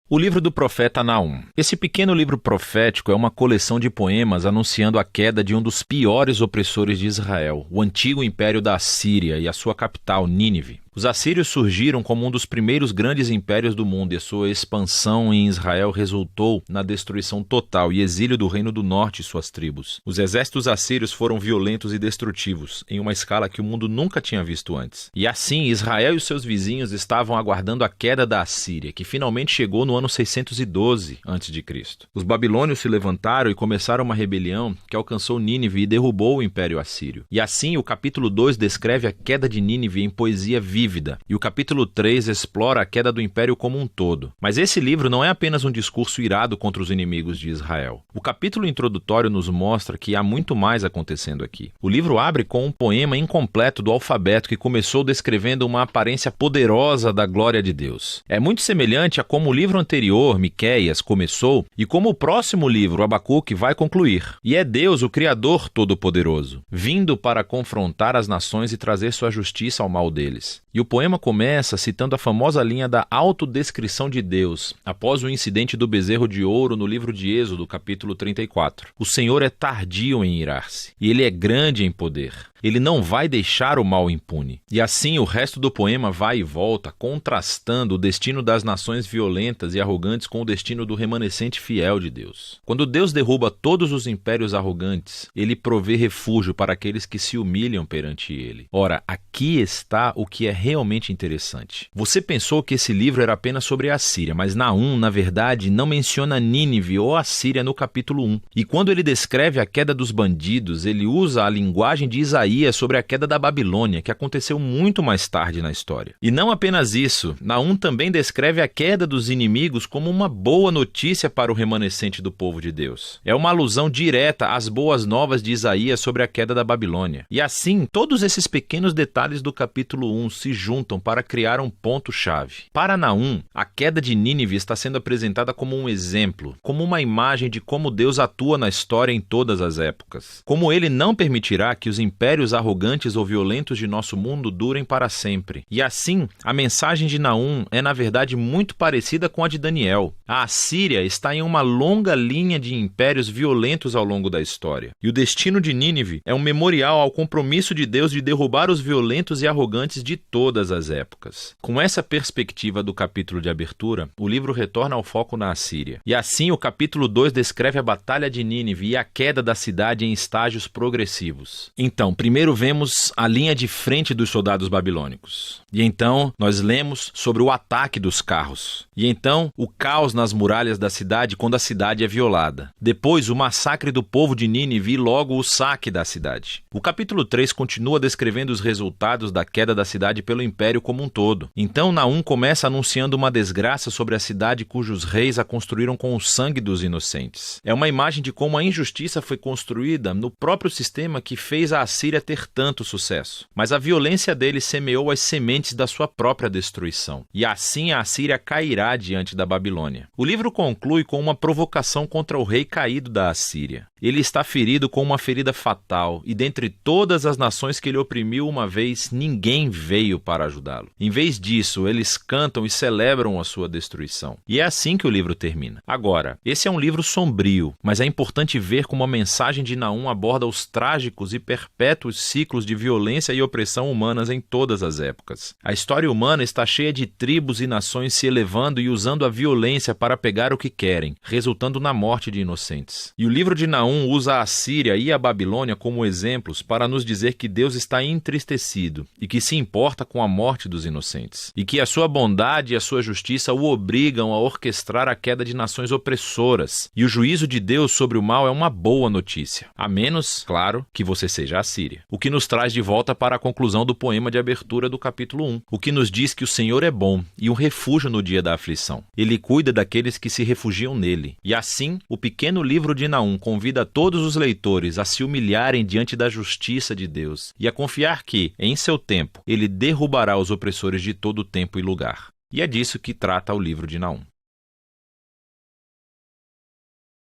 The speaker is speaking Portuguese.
O livro do profeta Naum. Esse pequeno livro profético é uma coleção de poemas anunciando a queda de um dos piores opressores de Israel, o antigo império da Assíria e a sua capital, Nínive. Os assírios surgiram como um dos primeiros grandes impérios do mundo e a sua expansão em Israel resultou na destruição total e exílio do Reino do Norte e suas tribos. Os exércitos assírios foram violentos e destrutivos, em uma escala que o mundo nunca tinha visto antes. E assim, Israel e os seus vizinhos estavam aguardando a queda da Assíria, que finalmente chegou no ano 612 a.C. Os babilônios se levantaram e começaram uma rebelião que alcançou Nínive e derrubou o Império Assírio. E assim, o capítulo 2 descreve a queda de Nínive em poesia vívida, e o capítulo 3 explora a queda do Império como um todo. Mas esse livro não é apenas um discurso irado contra os inimigos de Israel. O capítulo introdutório nos mostra que há muito mais acontecendo aqui. O livro abre com um poema incompleto do alfabeto que começou descrevendo uma aparência poderosa da glória de Deus. É muito semelhante a como o livro anterior, Miqueias, começou e como o próximo livro, Abacuque, vai concluir. E é Deus, o Criador Todo-Poderoso, vindo para confrontar as nações e trazer sua justiça ao mal deles. E o poema começa citando a famosa linha da autodescrição de Deus, após o incidente do bezerro de ouro no livro de Êxodo, capítulo 34. O Senhor é tardio em irar-se, e Ele é grande em poder. Ele não vai deixar o mal impune. E assim o resto do poema vai e volta, contrastando o destino das nações violentas e arrogantes com o destino do remanescente fiel de Deus. Quando Deus derruba todos os impérios arrogantes, Ele provê refúgio para aqueles que se humilham perante Ele. Ora, aqui está o que é realmente interessante. Você pensou que esse livro era apenas sobre a Assíria, mas Naum, na verdade, não menciona Nínive ou Assíria no capítulo 1. E quando ele descreve a queda dos bandidos, ele usa a linguagem de Isaías sobre a queda da Babilônia, que aconteceu muito mais tarde na história. E não apenas isso, Naum também descreve a queda dos inimigos como uma boa notícia para o remanescente do povo de Deus. É uma alusão direta às boas novas de Isaías sobre a queda da Babilônia. E assim, todos esses pequenos detalhes do capítulo 1 se juntam para criar um ponto-chave. Para Naum, a queda de Nínive está sendo apresentada como um exemplo, como uma imagem de como Deus atua na história em todas as épocas. Como Ele não permitirá que os impérios arrogantes ou violentos de nosso mundo durem para sempre. E assim, a mensagem de Naum é na verdade muito parecida com a de Daniel. A Assíria está em uma longa linha de impérios violentos ao longo da história. E o destino de Nínive é um memorial ao compromisso de Deus de derrubar os violentos e arrogantes de todas as épocas. Com essa perspectiva do capítulo de abertura, o livro retorna ao foco na Assíria. E assim, o capítulo 2 descreve a batalha de Nínive e a queda da cidade em estágios progressivos. Então, primeiro vemos a linha de frente dos soldados babilônicos. E então, nós lemos sobre o ataque dos carros. E então, o caos nas muralhas da cidade quando a cidade é violada. Depois, o massacre do povo de Nínive e logo o saque da cidade. O capítulo 3 continua descrevendo os resultados da queda da cidade pelo império como um todo. Então, Naum começa anunciando uma desgraça sobre a cidade cujos reis a construíram com o sangue dos inocentes. É uma imagem de como a injustiça foi construída no próprio sistema que fez a Assíria ter tanto sucesso. Mas a violência dele semeou as sementes da sua própria destruição. E assim a Assíria cairá diante da Babilônia. O livro conclui com uma provocação contra o rei caído da Assíria. Ele está ferido com uma ferida fatal, e dentre todas as nações que ele oprimiu uma vez, ninguém veio para ajudá-lo. Em vez disso, eles cantam e celebram a sua destruição. E é assim que o livro termina. Agora, esse é um livro sombrio, mas é importante ver como a mensagem de Naum aborda os trágicos e perpétuos ciclos de violência e opressão humanas em todas as épocas. A história humana está cheia de tribos e nações se elevando e usando a violência para pegar o que querem, resultando na morte de inocentes. E o livro de Naum usa a Assíria e a Babilônia como exemplos para nos dizer que Deus está entristecido e que se importa com a morte dos inocentes, e que a sua bondade e a sua justiça o obrigam a orquestrar a queda de nações opressoras. E o juízo de Deus sobre o mal é uma boa notícia, a menos, claro, que você seja a Assíria. O que nos traz de volta para a conclusão do poema de abertura do capítulo 1, o que nos diz que o Senhor é bom e um refúgio no dia da aflição. Ele cuida daqueles que se refugiam nele. E assim, o pequeno livro de Naum convida todos os leitores a se humilharem diante da justiça de Deus e a confiar que, em seu tempo, ele derrubará os opressores de todo tempo e lugar. E é disso que trata o livro de Naum.